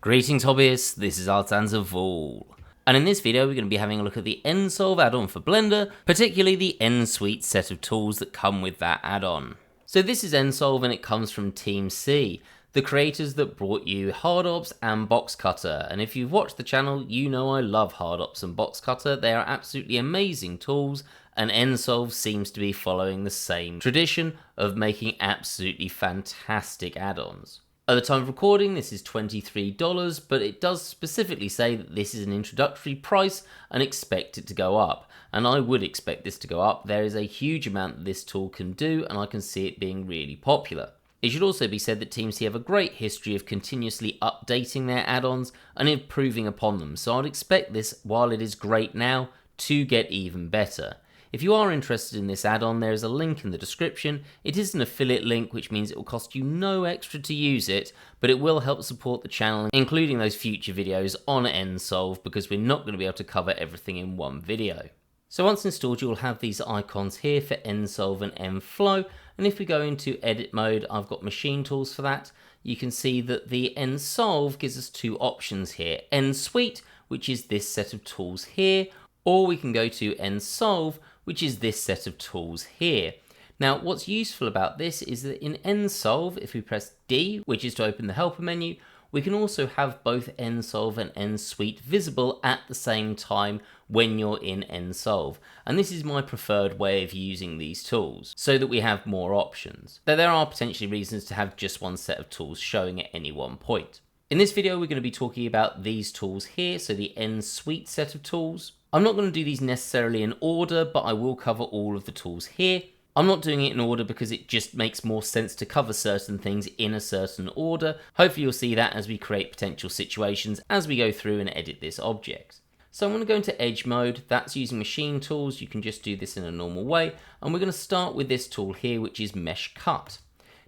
Greetings hobbyists, this is nSolve. And in this video we're going to be having a look at the nSolve add-on for Blender, particularly the nSuite set of tools that come with that add-on. So this is nSolve and it comes from TeamC, the creators that brought you HardOps and Box Cutter. And if you've watched the channel, you know I love HardOps and Box Cutter. They are absolutely amazing tools, and nSolve seems to be following the same tradition of making absolutely fantastic add-ons. At the time of recording, this is $23, but it does specifically say that this is an introductory price and expect it to go up. And I would expect this to go up. There is a huge amount that this tool can do, and I can see it being really popular. It should also be said that TeamC have a great history of continuously updating their add-ons and improving upon them, so I'd expect this, while it is great now, to get even better. If you are interested in this add-on, there is a link in the description. It is an affiliate link, which means it will cost you no extra to use it, but it will help support the channel, including those future videos on nSolve, because we're not going to be able to cover everything in one video. So once installed, you'll have these icons here for nSolve and nFlow, and if we go into edit mode, I've got machine tools for that. You can see that the nSolve gives us two options here, nSuite, which is this set of tools here, or we can go to nSolve, which is this set of tools here. Now, what's useful about this is that in nSolve, if we press D, which is to open the helper menu, we can also have both nSolve and nSuite visible at the same time when you're in nSolve. And this is my preferred way of using these tools, so that we have more options. Though there are potentially reasons to have just one set of tools showing at any one point. In this video, we're going to be talking about these tools here, so the nSuite set of tools. I'm not going to do these necessarily in order, but I will cover all of the tools here. I'm not doing it in order because it just makes more sense to cover certain things in a certain order. Hopefully you'll see that as we create potential situations as we go through and edit this object. So I'm going to go into edge mode. That's using machine tools. You can just do this in a normal way. And we're going to start with this tool here, which is Mesh Cut.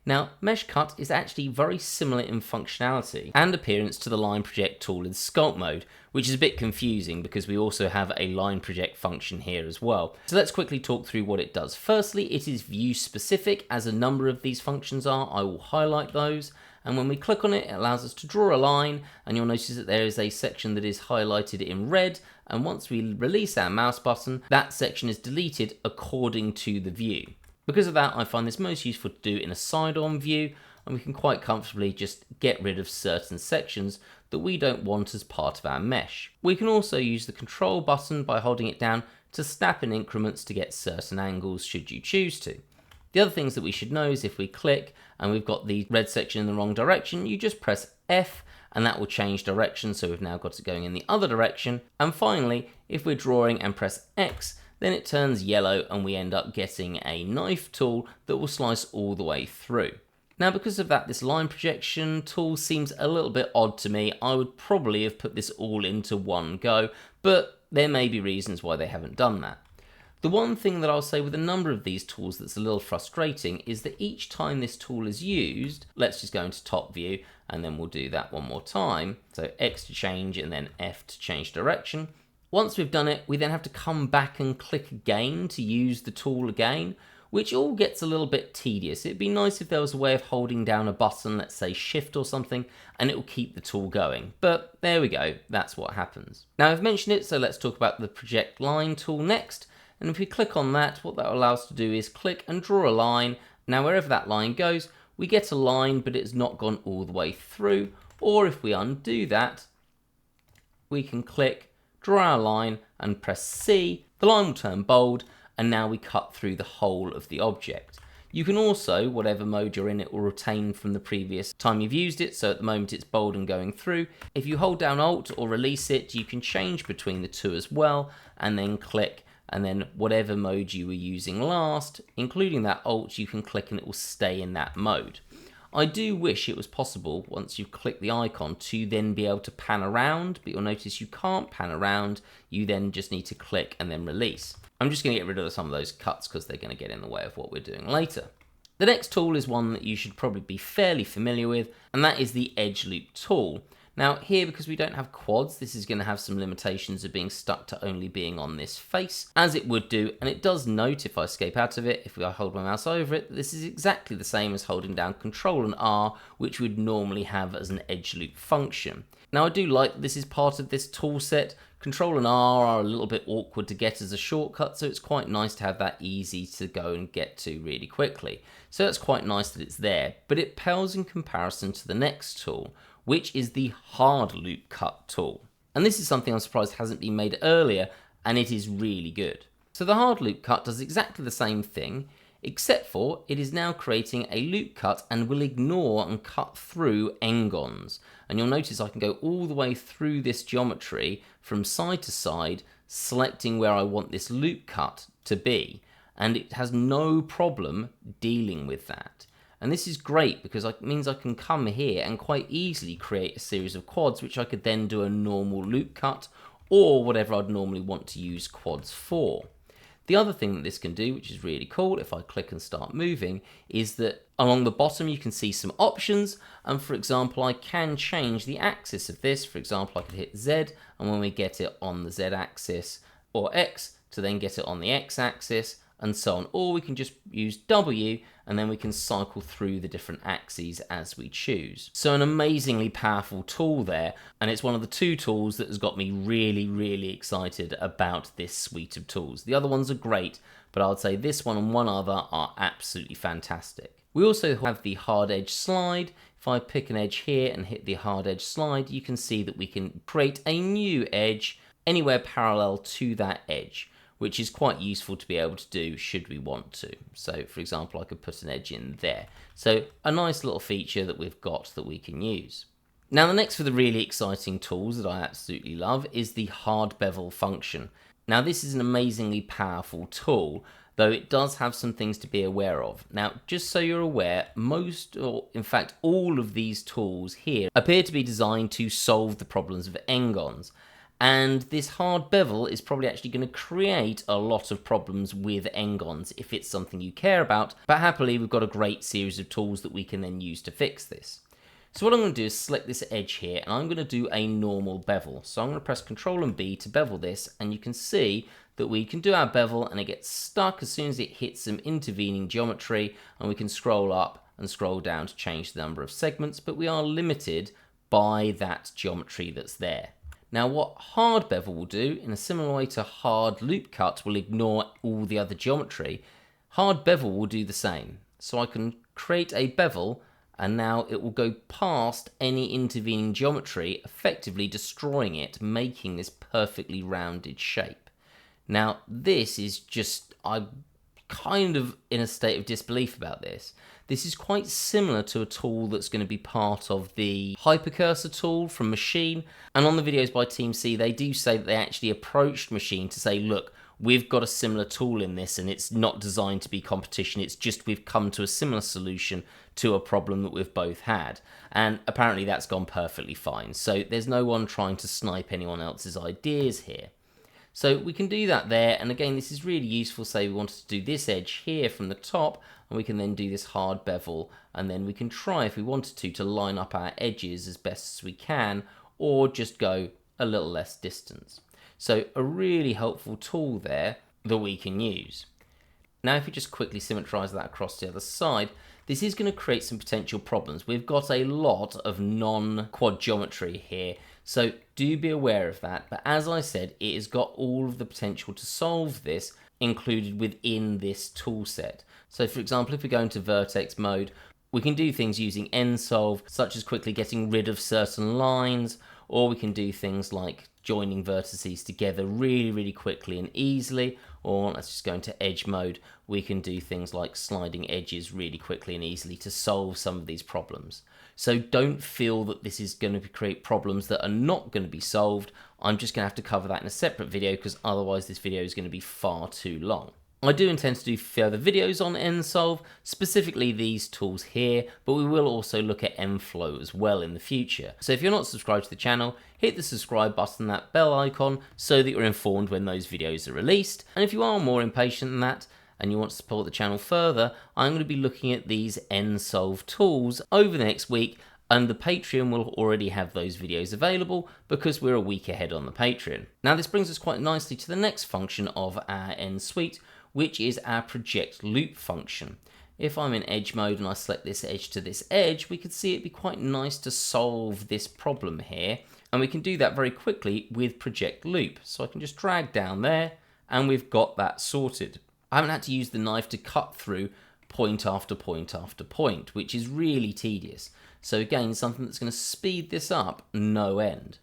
Now, Mesh Cut is actually very similar in functionality and appearance to the Line Project tool in Sculpt mode, which is a bit confusing because we also have a Line Project function here as well. So let's quickly talk through what it does. Firstly, it is view specific, as a number of these functions are. I will highlight those, and when we click on it, it allows us to draw a line, and you'll notice that there is a section that is highlighted in red, and once we release our mouse button, that section is deleted according to the view. Because of that, I find this most useful to do in a side-on view, and we can quite comfortably just get rid of certain sections that we don't want as part of our mesh. We can also use the control button by holding it down to snap in increments to get certain angles should you choose to. The other things that we should know is if we click and we've got the red section in the wrong direction, you just press F and that will change direction, so we've now got it going in the other direction. And finally, if we're drawing and press X, then it turns yellow and we end up getting a knife tool that will slice all the way through. Now, because of that, this line projection tool seems a little bit odd to me. I would probably have put this all into one go, but there may be reasons why they haven't done that. The one thing that I'll say with a number of these tools that's a little frustrating is that each time this tool is used, let's just go into top view and then we'll do that one more time. So X to change and then F to change direction. Once we've done it, we then have to come back and click again to use the tool again, which all gets a little bit tedious. It'd be nice if there was a way of holding down a button, let's say Shift or something, and it will keep the tool going. But there we go, that's what happens. Now I've mentioned it, so let's talk about the Project Line tool next. And if we click on that, what that allows us to do is click and draw a line. Now wherever that line goes, we get a line, but it's not gone all the way through. Or if we undo that, we can click, draw our line and press C, the line will turn bold, and now we cut through the whole of the object. You can also, whatever mode you're in, it will retain from the previous time you've used it, so at the moment it's bold and going through. If you hold down Alt or release it, you can change between the two as well, and then click, and then whatever mode you were using last, including that Alt, you can click and it will stay in that mode. I do wish it was possible, once you've clicked the icon, to then be able to pan around, but you'll notice you can't pan around, you then just need to click and then release. I'm just going to get rid of some of those cuts because they're going to get in the way of what we're doing later. The next tool is one that you should probably be fairly familiar with, and that is the Edge Loop tool. Now here, because we don't have quads, this is going to have some limitations of being stuck to only being on this face, as it would do, and it does note if I escape out of it, if I hold my mouse over it, this is exactly the same as holding down Control and R, which we'd normally have as an edge loop function. Now I do like that this is part of this tool set. Control and R are a little bit awkward to get as a shortcut, so it's quite nice to have that easy to go and get to really quickly. So that's quite nice that it's there, but it pales in comparison to the next tool, which is the hard loop cut tool. And this is something I'm surprised hasn't been made earlier, and it is really good. So the hard loop cut does exactly the same thing, except for it is now creating a loop cut and will ignore and cut through Ngons. And you'll notice I can go all the way through this geometry from side to side, selecting where I want this loop cut to be. And it has no problem dealing with that. And this is great because it means I can come here and quite easily create a series of quads, which I could then do a normal loop cut or whatever I'd normally want to use quads for. The other thing that this can do, which is really cool, if I click and start moving, is that along the bottom you can see some options, and for example I can change the axis of this. For example, I could hit Z, and when we get it on the Z axis, or X to then get it on the X axis, and so on. Or we can just use W, and then we can cycle through the different axes as we choose. So an amazingly powerful tool there, and it's one of the two tools that has got me really excited about this suite of tools. The other ones are great, but I would say this one and one other are absolutely fantastic. We also have the hard edge slide. If I pick an edge here and hit the hard edge slide, you can see that we can create a new edge anywhere parallel to that edge, which is quite useful to be able to do should we want to. So for example, I could put an edge in there. So a nice little feature that we've got that we can use. Now the next for the really exciting tools that I absolutely love is the hard bevel function. Now this is an amazingly powerful tool, though it does have some things to be aware of. Now just so you're aware, most, or in fact all of these tools here appear to be designed to solve the problems of Ngons. And this hard bevel is probably actually going to create a lot of problems with Ngons if it's something you care about, but happily we've got a great series of tools that we can then use to fix this. So what I'm going to do is select this edge here, and I'm going to do a normal bevel. So I'm going to press Ctrl and B to bevel this, and you can see that we can do our bevel and it gets stuck as soon as it hits some intervening geometry, and we can scroll up and scroll down to change the number of segments, but we are limited by that geometry that's there. Now what hard bevel will do, in a similar way to hard loop cut will ignore all the other geometry, hard bevel will do the same. So I can create a bevel and now it will go past any intervening geometry, effectively destroying it, making this perfectly rounded shape. Now this is just, I'm kind of in a state of disbelief about this. This is quite similar to a tool that's going to be part of the hypercursor tool from Machine, and on the videos by TeamC they do say that they actually approached Machine to say, look, we've got a similar tool in this and it's not designed to be competition, it's just we've come to a similar solution to a problem that we've both had, and apparently that's gone perfectly fine. So there's no one trying to snipe anyone else's ideas here. So we can do that there, and again this is really useful. Say we wanted to do this edge here from the top, and we can then do this hard bevel, and then we can try if we wanted to line up our edges as best as we can, or just go a little less distance. So a really helpful tool there that we can use. Now if we just quickly symmetrize that across the other side, this is going to create some potential problems. We've got a lot of non-quad geometry here, so do be aware of that. But as I said, it has got all of the potential to solve this included within this tool set. So for example, if we go into vertex mode, we can do things using nSolve, such as quickly getting rid of certain lines, or we can do things like joining vertices together really quickly and easily, or let's just go into edge mode, we can do things like sliding edges really quickly and easily to solve some of these problems. So don't feel that this is going to create problems that are not going to be solved. I'm just going to have to cover that in a separate video because otherwise this video is going to be far too long. I do intend to do further videos on nSolve, specifically these tools here, but we will also look at nFlow as well in the future. So if you're not subscribed to the channel, hit the subscribe button, that bell icon, so that you're informed when those videos are released. And if you are more impatient than that, and you want to support the channel further, I'm going to be looking at these nSolve tools over the next week, And the Patreon will already have those videos available because we're a week ahead on the Patreon. Now this brings us quite nicely to the next function of our nSuite, which is our project loop function. If I'm in edge mode and I select this edge to this edge, we could see it'd be quite nice to solve this problem here. And we can do that very quickly with project loop. So I can just drag down there and we've got that sorted. I haven't had to use the knife to cut through point after point after point, which is really tedious. So again, something that's going to speed this up no end.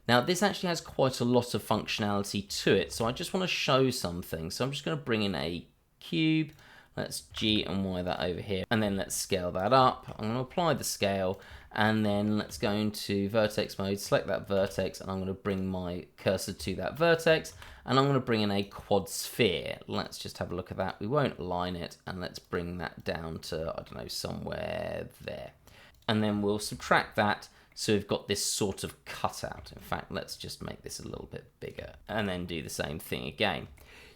Now this actually has quite a lot of functionality to it, so I just want to show something. So I'm just going to bring in a cube. Let's G and Y that over here, and then let's scale that up. I'm going to apply the scale, and then let's go into vertex mode, select that vertex, and I'm going to bring my cursor to that vertex, and I'm going to bring in a quad sphere. Let's just have a look at that. We won't align it, and let's bring that down to, I don't know, somewhere there. And then we'll subtract that, so we've got this sort of cutout. In fact, let's just make this a little bit bigger, and then do the same thing again.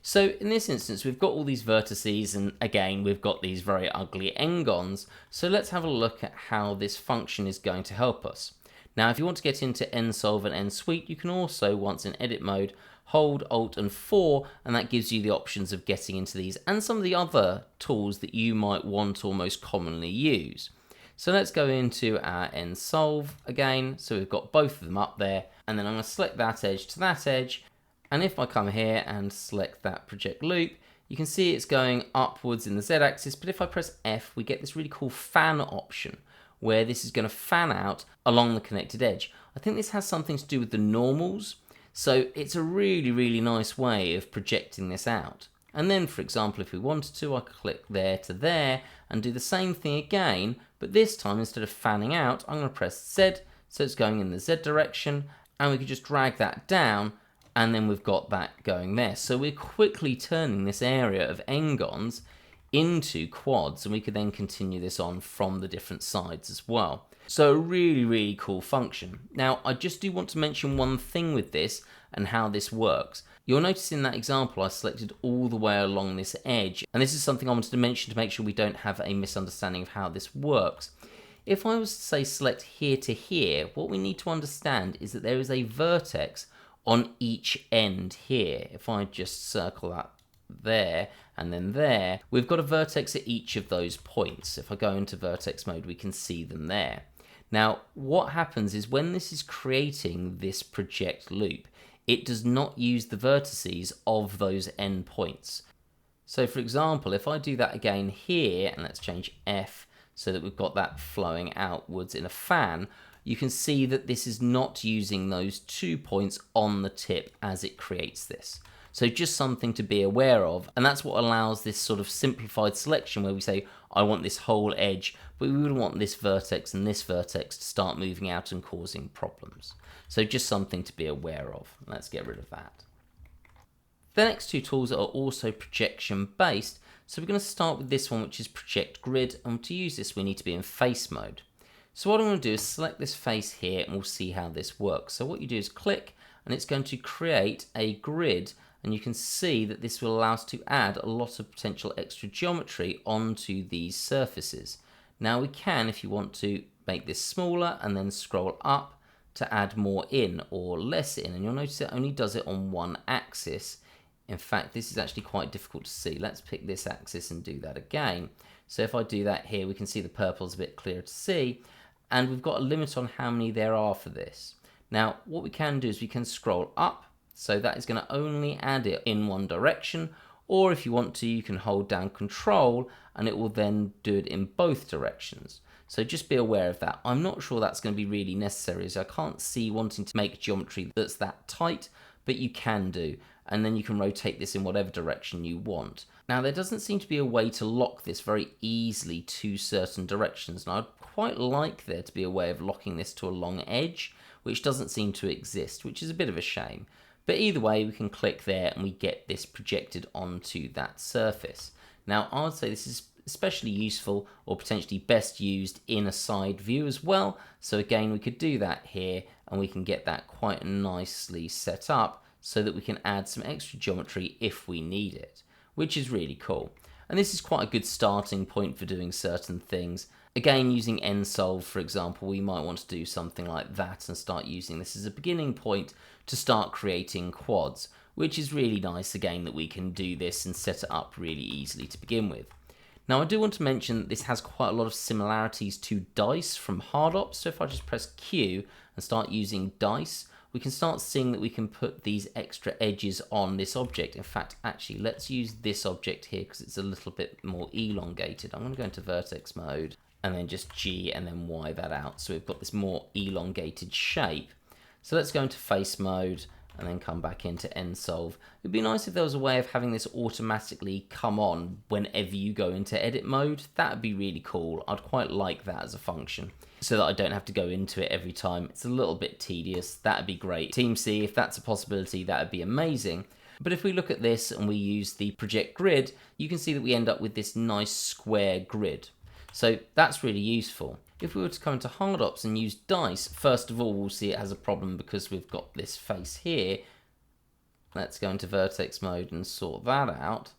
So in this instance, we've got all these vertices, and again, we've got these very ugly ngons. So let's have a look at how this function is going to help us. Now, if you want to get into nSolve and nSuite, you can also, once in edit mode, hold Alt and 4, and that gives you the options of getting into these and some of the other tools that you might want or most commonly use. So let's go into our nSolve again. So we've got both of them up there, and then I'm going to select that edge to that edge. And if I come here and select that project loop, you can see it's going upwards in the Z-axis, but if I press F, we get this really cool fan option, where this is going to fan out along the connected edge. I think this has something to do with the normals, so it's a really, really nice way of projecting this out. And then, for example, if we wanted to, I could click there to there and do the same thing again, but this time, instead of fanning out, I'm going to press Z, so it's going in the Z direction, and we could just drag that down, and then we've got that going there. So we're quickly turning this area of ngons into quads, and we could then continue this on from the different sides as well. So a really, really cool function. Now, I just do want to mention one thing with this and how this works. You'll notice in that example, I selected all the way along this edge, and this is something I wanted to mention to make sure we don't have a misunderstanding of how this works. If I was to say select here to here, what we need to understand is that there is a vertex on each end here. If I just circle that there and then there, we've got a vertex at each of those points. If I go into vertex mode, we can see them there. Now, what happens is when this is creating this project loop, it does not use the vertices of those end points. So for example, if I do that again here, and let's change F so that we've got that flowing outwards in a fan, you can see that this is not using those 2 points on the tip as it creates this. So just something to be aware of, and that's what allows this sort of simplified selection where we say, I want this whole edge, but we wouldn't want this vertex and this vertex to start moving out and causing problems. So just something to be aware of. Let's get rid of that. The next two tools are also projection based, so we're going to start with this one, which is project grid, and to use this we need to be in face mode. So what I'm going to do is select this face here, and we'll see how this works. So what you do is click, and it's going to create a grid, and you can see that this will allow us to add a lot of potential extra geometry onto these surfaces. Now we can, if you want to, make this smaller and then scroll up to add more in or less in, and you'll notice it only does it on one axis. In fact, this is actually quite difficult to see. Let's pick this axis and do that again. So if I do that here, we can see the purple's a bit clearer to see, and we've got a limit on how many there are for this. Now, what we can do is we can scroll up, so that is going to only add it in one direction, or if you want to, you can hold down Control, and it will then do it in both directions. So just be aware of that. I'm not sure that's going to be really necessary, as I can't see wanting to make geometry that's that tight, but you can do, and then you can rotate this in whatever direction you want. Now, there doesn't seem to be a way to lock this very easily to certain directions, and I'd quite like there to be a way of locking this to a long edge, which doesn't seem to exist, which is a bit of a shame. But either way, we can click there and we get this projected onto that surface. Now, I would say this is especially useful or potentially best used in a side view as well. So again, we could do that here, and we can get that quite nicely set up so that we can add some extra geometry if we need it, which is really cool. And this is quite a good starting point for doing certain things. Again, using nSolve, for example, we might want to do something like that and start using this as a beginning point to start creating quads, which is really nice, again, that we can do this and set it up really easily to begin with. Now, I do want to mention that this has quite a lot of similarities to dice from HardOps, so if I just press Q and start using dice, we can start seeing that we can put these extra edges on this object. In fact, actually, let's use this object here because it's a little bit more elongated. I'm going to go into vertex mode and then just G and then Y that out. So we've got this more elongated shape. So let's go into face mode and then come back into nSolve. It'd be nice if there was a way of having this automatically come on whenever you go into edit mode. That would be really cool. I'd quite like that as a function so that I don't have to go into it every time. It's a little bit tedious. That'd be great. TeamC, if that's a possibility, that would be amazing. But if we look at this and we use the project grid, you can see that we end up with this nice square grid. So that's really useful. If we were to come into HardOps and use dice, first of all, we'll see it has a problem because we've got this face here. Let's go into vertex mode and sort that out.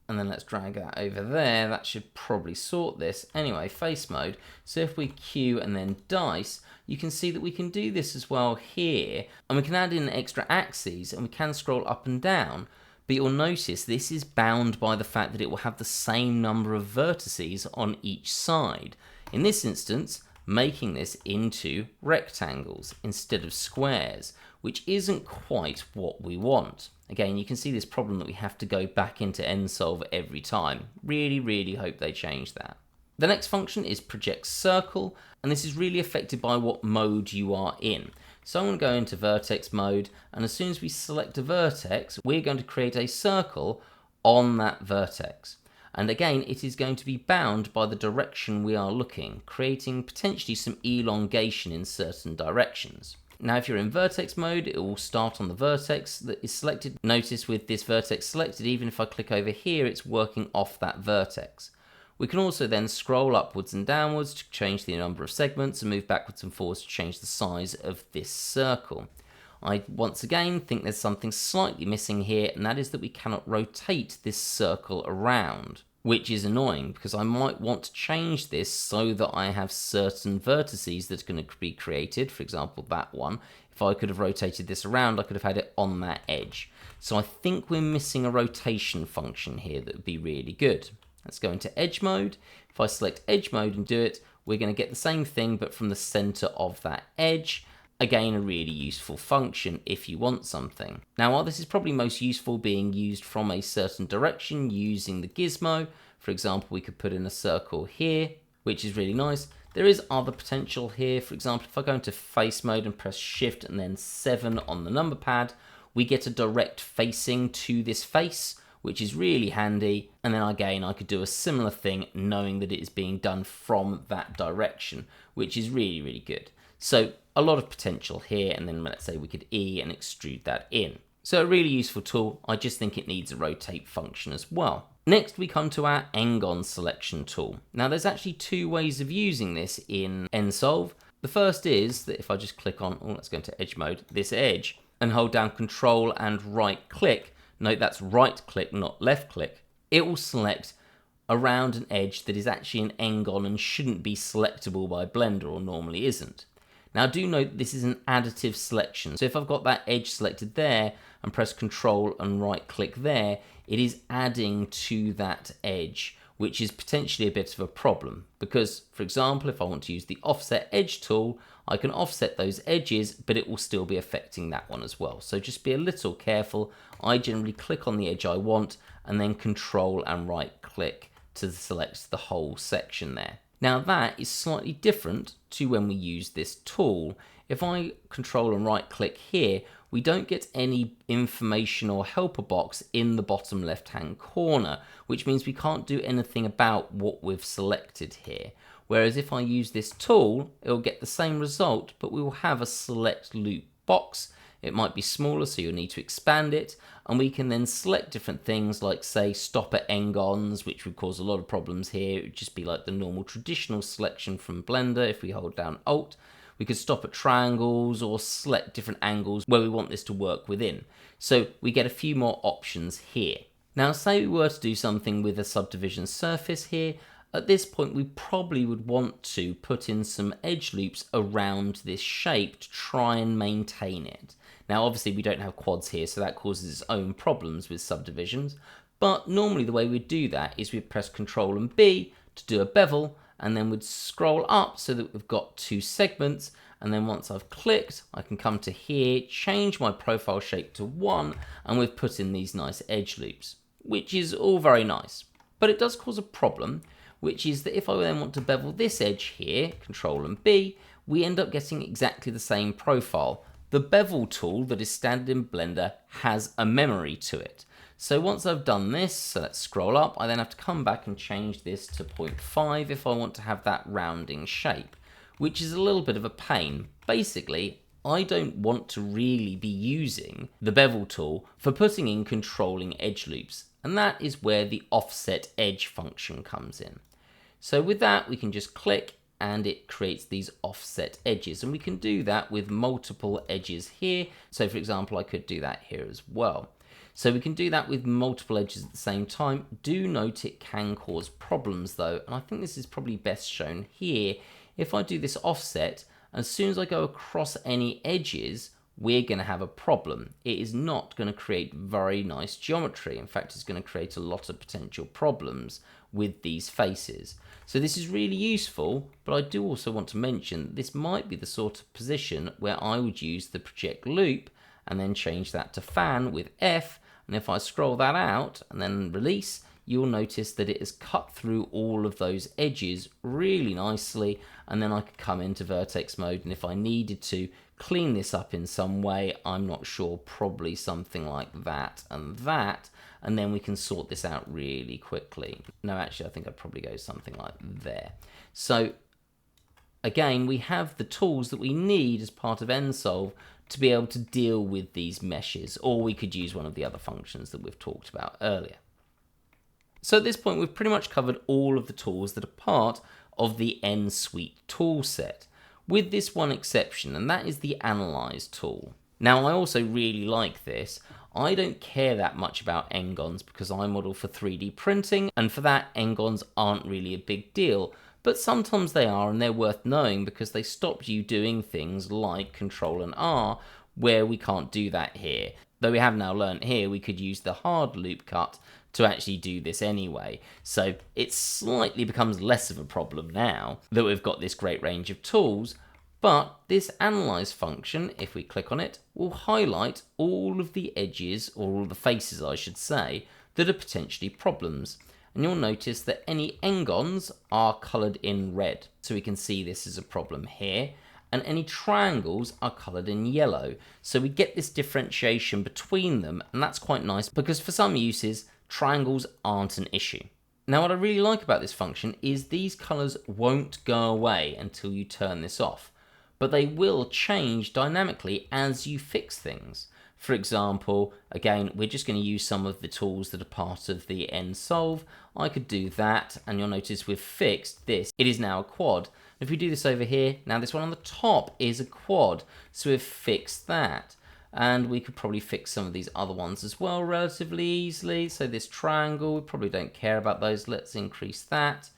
And then let's drag that over there. That should probably sort this. Anyway, face mode. So if we Q and then dice, you can see that we can do this as well here. And we can add in extra axes and we can scroll up and down. But you'll notice this is bound by the fact that it will have the same number of vertices on each side. In this instance, making this into rectangles instead of squares, which isn't quite what we want. Again, you can see this problem that we have to go back into nSolve every time. Really hope they change that. The next function is project circle, and this is really affected by what mode you are in. So I'm going to go into vertex mode, and as soon as we select a vertex, we're going to create a circle on that vertex. And again, it is going to be bound by the direction we are looking, creating potentially some elongation in certain directions. Now, if you're in vertex mode, it will start on the vertex that is selected. Notice with this vertex selected, even if I click over here, it's working off that vertex. We can also then scroll upwards and downwards to change the number of segments and move backwards and forwards to change the size of this circle. I once again think there's something slightly missing here, and that is that we cannot rotate this circle around, which is annoying because I might want to change this so that I have certain vertices that are going to be created. For example, that one. If I could have rotated this around, I could have had it on that edge. So I think we're missing a rotation function here that would be really good. Let's go into edge mode. If I select edge mode and do it, we're going to get the same thing but from the center of that edge. Again, a really useful function if you want something. Now, while this is probably most useful being used from a certain direction using the gizmo, for example, we could put in a circle here, which is really nice. There is other potential here. For example, if I go into face mode and press shift and then 7 on the number pad, we get a direct facing to this face, which is really handy. And then again, I could do a similar thing knowing that it is being done from that direction, which is really good. So a lot of potential here, and then let's say we could E and extrude that in. So a really useful tool. I just think it needs a rotate function as well. Next, we come to our Ngon Selection tool. Now, there's actually two ways of using this in nSolve. The first is that if I just click on, let's go into edge mode, this edge, and hold down Control and right click, note that's right click, not left click, it will select around an edge that is actually an Ngon and shouldn't be selectable by Blender, or normally isn't. Now, do note this is an additive selection. So if I've got that edge selected there and press Control and right click there, it is adding to that edge, which is potentially a bit of a problem. Because, for example, if I want to use the offset edge tool, I can offset those edges, but it will still be affecting that one as well. So just be a little careful. I generally click on the edge I want and then Control and right click to select the whole section there. Now, that is slightly different to when we use this tool. If I Control and right click here, we don't get any information or helper box in the bottom left hand corner, which means we can't do anything about what we've selected here. Whereas if I use this tool, it'll get the same result, but we will have a select loop box. It might be smaller, so you'll need to expand it, and we can then select different things like, say, stop at Ngons, which would cause a lot of problems here. It would just be like the normal traditional selection from Blender. If we hold down Alt, we could stop at triangles or select different angles where we want this to work within. So we get a few more options here. Now, say we were to do something with a subdivision surface here, At this point, we probably would want to put in some edge loops around this shape to try and maintain it. Now, obviously, we don't have quads here, so that causes its own problems with subdivisions. But normally the way we'd do that is we'd press Ctrl and B to do a bevel, and then we'd scroll up so that we've got 2 segments. And then once I've clicked, I can come to here, change my profile shape to 1, and we've put in these nice edge loops, which is all very nice. But it does cause a problem, which is that if I then want to bevel this edge here, Ctrl and B, we end up getting exactly the same profile. The bevel tool that is standard in Blender has a memory to it. So once I've done this, so let's scroll up, I then have to come back and change this to 0.5 if I want to have that rounding shape, which is a little bit of a pain. Basically, I don't want to really be using the bevel tool for putting in controlling edge loops, and that is where the offset edge function comes in. So with that, we can just click and it creates these offset edges, and we can do that with multiple edges here. So for example, I could do that here as well. So we can do that with multiple edges at the same time. Do note it can cause problems though, and I think this is probably best shown here. If I do this offset, as soon as I go across any edges, we're going to have a problem. It is not going to create very nice geometry. In fact, it's going to create a lot of potential problems with these faces. So this is really useful, but I do also want to mention that this might be the sort of position where I would use the project loop and then change that to fan with F. And if I scroll that out and then release, you'll notice that it has cut through all of those edges really nicely. And then I could come into vertex mode, and if I needed to clean this up in some way, I'm not sure, probably something like that and that, and then we can sort this out really quickly. No, actually, I think I'd probably go something like there. So again, we have the tools that we need as part of nSolve to be able to deal with these meshes, or we could use one of the other functions that we've talked about earlier. So at this point, we've pretty much covered all of the tools that are part of the nSuite tool set, with this one exception, and that is the Analyse tool. Now, I also really like this. I don't care that much about ngons because I model for 3D printing, and for that, ngons aren't really a big deal. But sometimes they are, and they're worth knowing because they stop you doing things like Ctrl and R, where we can't do that here. Though we have now learned here, we could use the hard loop cut to actually do this anyway. So it slightly becomes less of a problem now that we've got this great range of tools. But this Analyse function, if we click on it, will highlight all of the edges, or all the faces I should say, that are potentially problems. And you'll notice that any ngons are coloured in red. So we can see this is a problem here. And any triangles are coloured in yellow. So we get this differentiation between them, and that's quite nice because for some uses, triangles aren't an issue. Now, what I really like about this function is these colours won't go away until you turn this off, but they will change dynamically as you fix things. For example, again, we're just going to use some of the tools that are part of the nSolve. I could do that, and you'll notice we've fixed this. It is now a quad. If we do this over here, now this one on the top is a quad, so we've fixed that. And we could probably fix some of these other ones as well relatively easily. So this triangle, we probably don't care about those. Let's increase that,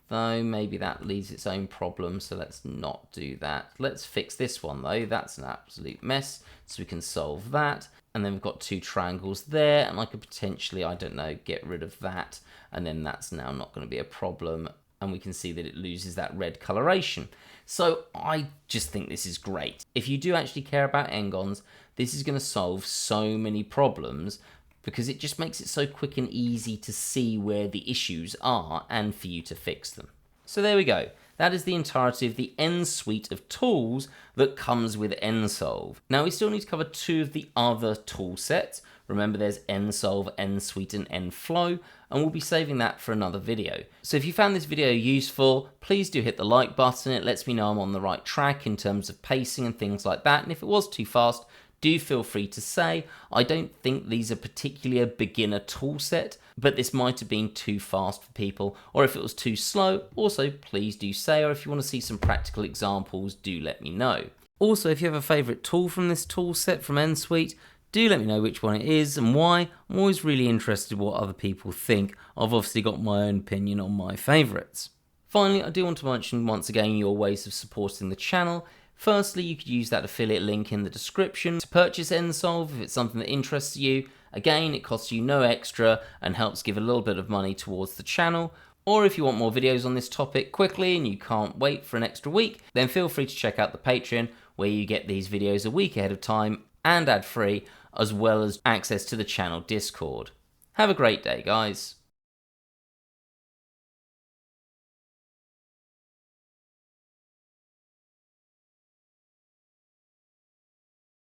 though maybe that leaves its own problem, so let's not do that. Let's fix this one though, that's an absolute mess, so we can solve that. And then we've got 2 triangles there, and I could potentially, I don't know, get rid of that, and then that's now not going to be a problem. And we can see that it loses that red coloration. So I just think this is great. If you do actually care about ngons, this is going to solve so many problems because it just makes it so quick and easy to see where the issues are and for you to fix them. So there we go. That is the entirety of the nSuite of tools that comes with nSolve. Now we still need to cover 2 of the other tool sets. Remember, there's nSolve, nSuite, and nFlow, and we'll be saving that for another video. So if you found this video useful, please do hit the like button. It lets me know I'm on the right track in terms of pacing and things like that. And if it was too fast, do feel free to say. I don't think these are particularly a beginner tool set, but this might have been too fast for people, or if it was too slow, also please do say, or if you want to see some practical examples, do let me know. Also, if you have a favourite tool from this tool set from nSuite, Do let me know which one it is and why. I'm always really interested what other people think. I've obviously got my own opinion on my favourites. Finally, I do want to mention once again your ways of supporting the channel. Firstly, you could use that affiliate link in the description to purchase nSolve if it's something that interests you. Again, it costs you no extra and helps give a little bit of money towards the channel. Or if you want more videos on this topic quickly and you can't wait for an extra week, then feel free to check out the Patreon, where you get these videos a week ahead of time and ad-free, as well as access to the channel Discord. Have a great day, guys.